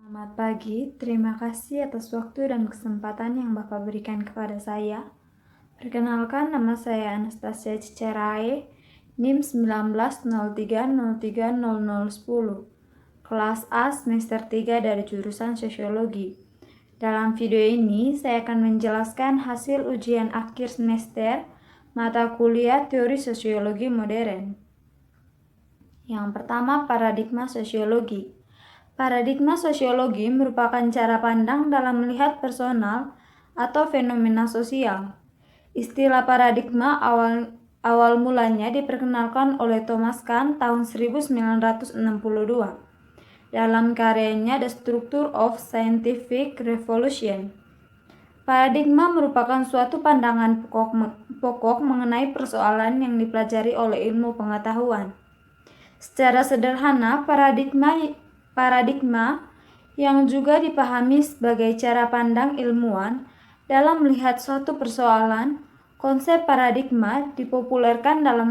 Selamat pagi, terima kasih atas waktu dan kesempatan yang Bapak berikan kepada saya. Perkenalkan, nama saya Anastasia Cicerae, NIM 1903030010, kelas A semester 3 dari jurusan Sosiologi. Dalam video ini, saya akan menjelaskan hasil ujian akhir semester mata kuliah Teori Sosiologi Modern. Yang pertama, paradigma sosiologi. Paradigma sosiologi merupakan cara pandang dalam melihat personal atau fenomena sosial. Istilah paradigma awal mulanya diperkenalkan oleh Thomas Kuhn tahun 1962 dalam karyanya The Structure of Scientific Revolution. Paradigma merupakan suatu pandangan pokok mengenai persoalan yang dipelajari oleh ilmu pengetahuan. Secara sederhana, paradigma yang juga dipahami sebagai cara pandang ilmuwan dalam melihat suatu persoalan. Konsep paradigma dipopulerkan dalam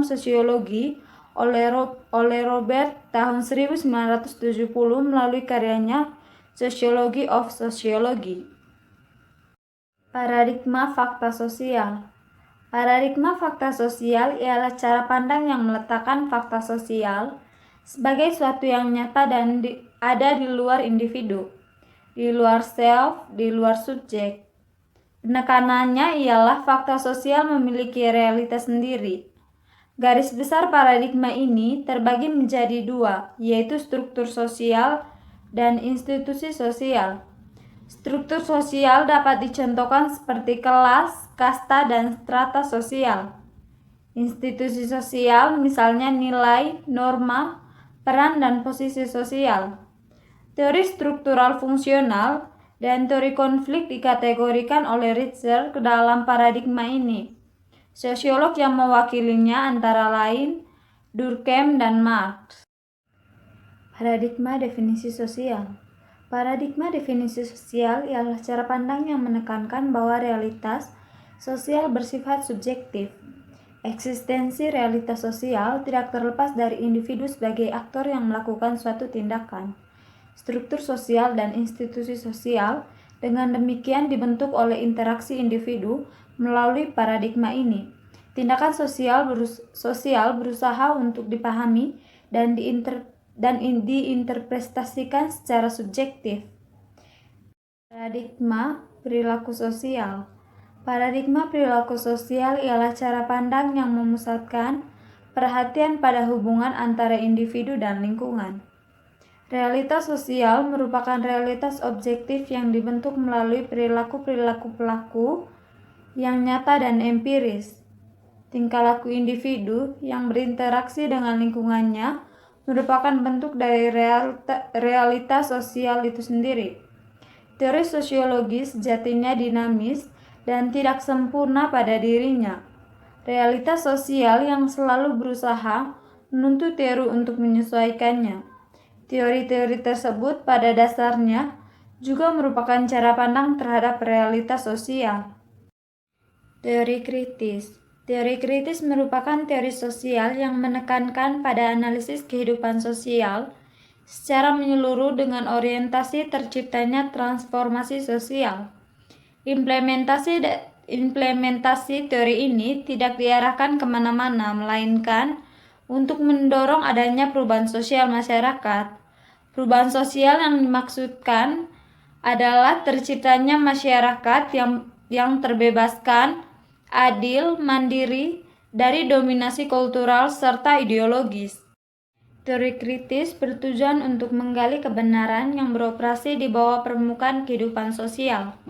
sosiologi oleh Robert tahun 1970 melalui karyanya Sociology of Sociology. Paradigma fakta sosial. Paradigma fakta sosial ialah cara pandang yang meletakkan fakta sosial sebagai suatu yang nyata dan ada di luar individu, di luar self, di luar subjek. Penekanannya ialah fakta sosial memiliki realitas sendiri. Garis besar paradigma ini terbagi menjadi dua, yaitu struktur sosial dan institusi sosial. Struktur sosial dapat dicontohkan seperti kelas, kasta, dan strata sosial. Institusi sosial misalnya nilai, norma, peran, dan posisi sosial. Teori struktural fungsional dan teori konflik dikategorikan oleh Richter ke dalam paradigma ini. Sosiolog yang mewakilinya antara lain Durkheim dan Marx. Paradigma definisi sosial. Paradigma definisi sosial ialah cara pandang yang menekankan bahwa realitas sosial bersifat subjektif. Eksistensi realitas sosial tidak terlepas dari individu sebagai aktor yang melakukan suatu tindakan. Struktur sosial dan institusi sosial dengan demikian dibentuk oleh interaksi individu melalui paradigma ini. Tindakan sosial berusaha untuk dipahami dan diinterpretasikan secara subjektif. Paradigma perilaku sosial. Paradigma perilaku sosial ialah cara pandang yang memusatkan perhatian pada hubungan antara individu dan lingkungan. Realitas sosial merupakan realitas objektif yang dibentuk melalui perilaku-perilaku pelaku yang nyata dan empiris. Tingkah laku individu yang berinteraksi dengan lingkungannya merupakan bentuk dari realitas sosial itu sendiri. Teori sosiologi sejatinya dinamis dan tidak sempurna pada dirinya. Realitas sosial yang selalu berusaha menuntut teori untuk menyesuaikannya. Teori-teori tersebut pada dasarnya juga merupakan cara pandang terhadap realitas sosial. Teori kritis. Teori kritis merupakan teori sosial yang menekankan pada analisis kehidupan sosial secara menyeluruh dengan orientasi terciptanya transformasi sosial. Implementasi teori ini tidak diarahkan kemana-mana, melainkan untuk mendorong adanya perubahan sosial masyarakat. Perubahan sosial yang dimaksudkan adalah terciptanya masyarakat yang terbebaskan, adil, mandiri dari dominasi kultural serta ideologis. Teori kritis bertujuan untuk menggali kebenaran yang beroperasi di bawah permukaan kehidupan sosial,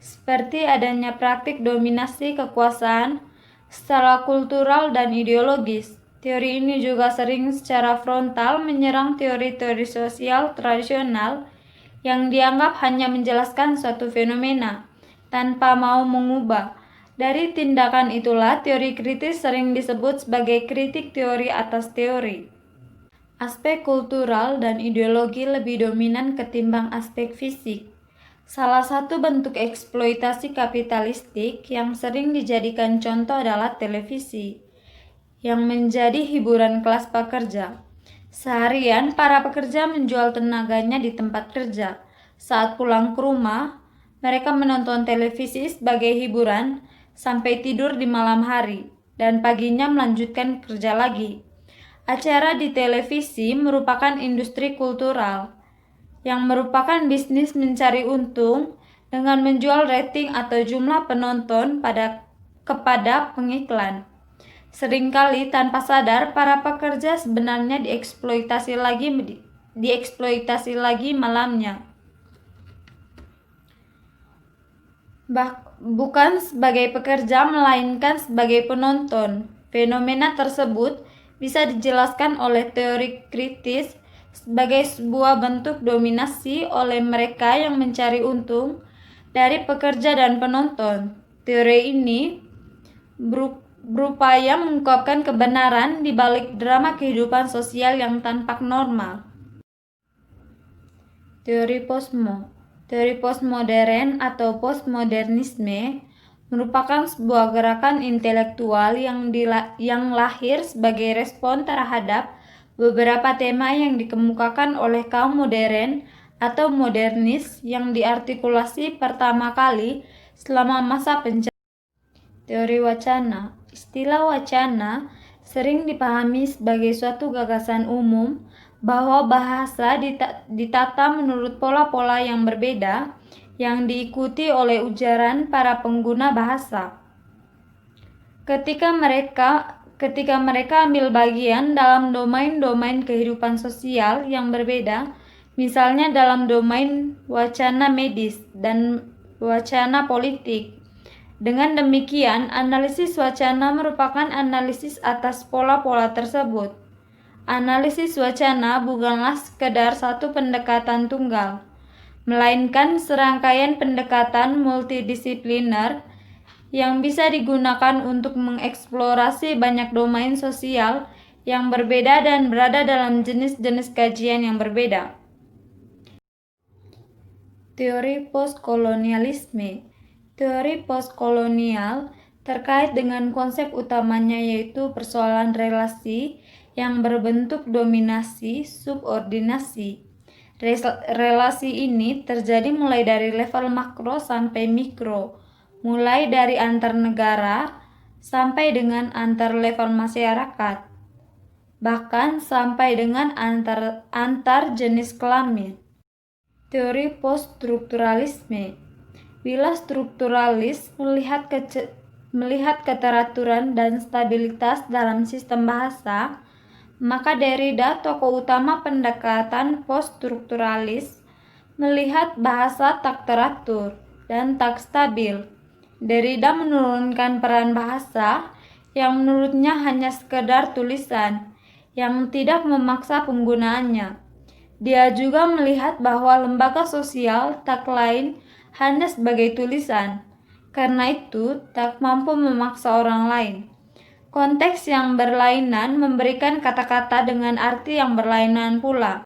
seperti adanya praktik dominasi kekuasaan secara kultural dan ideologis. Teori ini juga sering secara frontal menyerang teori-teori sosial tradisional yang dianggap hanya menjelaskan suatu fenomena tanpa mau mengubah. Dari tindakan itulah teori kritis sering disebut sebagai kritik teori atas teori. Aspek kultural dan ideologi lebih dominan ketimbang aspek fisik. Salah satu bentuk eksploitasi kapitalistik yang sering dijadikan contoh adalah televisi, yang menjadi hiburan kelas pekerja. Seharian, para pekerja menjual tenaganya di tempat kerja. Saat pulang ke rumah, mereka menonton televisi sebagai hiburan sampai tidur di malam hari, dan paginya melanjutkan kerja lagi. Acara di televisi merupakan industri kultural, yang merupakan bisnis mencari untung dengan menjual rating atau jumlah penonton kepada pengiklan. Seringkali tanpa sadar, para pekerja sebenarnya dieksploitasi lagi malamnya. Bukan sebagai pekerja, melainkan sebagai penonton. Fenomena tersebut bisa dijelaskan oleh teori kritis sebagai sebuah bentuk dominasi oleh mereka yang mencari untung dari pekerja dan penonton. Teori ini berupaya mengungkapkan kebenaran di balik drama kehidupan sosial yang tampak normal. Teori postmodern atau postmodernisme merupakan sebuah gerakan intelektual yang lahir sebagai respon terhadap beberapa tema yang dikemukakan oleh kaum modern atau modernis yang diartikulasi pertama kali selama masa penjajahan. Teori wacana. Istilah wacana sering dipahami sebagai suatu gagasan umum bahwa bahasa ditata menurut pola-pola yang berbeda yang diikuti oleh ujaran para pengguna bahasa. Ketika mereka ambil bagian dalam domain-domain kehidupan sosial yang berbeda, misalnya dalam domain wacana medis dan wacana politik. Dengan demikian, analisis wacana merupakan analisis atas pola-pola tersebut. Analisis wacana bukanlah sekedar satu pendekatan tunggal, melainkan serangkaian pendekatan multidisipliner yang bisa digunakan untuk mengeksplorasi banyak domain sosial yang berbeda dan berada dalam jenis-jenis kajian yang berbeda. Teori postkolonialisme. Teori postkolonial terkait dengan konsep utamanya, yaitu persoalan relasi yang berbentuk dominasi subordinasi. Relasi ini terjadi mulai dari level makro sampai mikro, mulai dari antar negara sampai dengan antar level masyarakat, bahkan sampai dengan antar jenis kelamin. Teori poststrukturalisme. Bila strukturalis melihat keteraturan dan stabilitas dalam sistem bahasa, maka Derrida, tokoh utama pendekatan poststrukturalis, melihat bahasa tak teratur dan tak stabil. Derrida menurunkan peran bahasa yang menurutnya hanya sekedar tulisan yang tidak memaksa penggunaannya. Dia juga melihat bahwa lembaga sosial tak lain hanya sebagai tulisan, karena itu tak mampu memaksa orang lain. Konteks yang berlainan memberikan kata-kata dengan arti yang berlainan pula.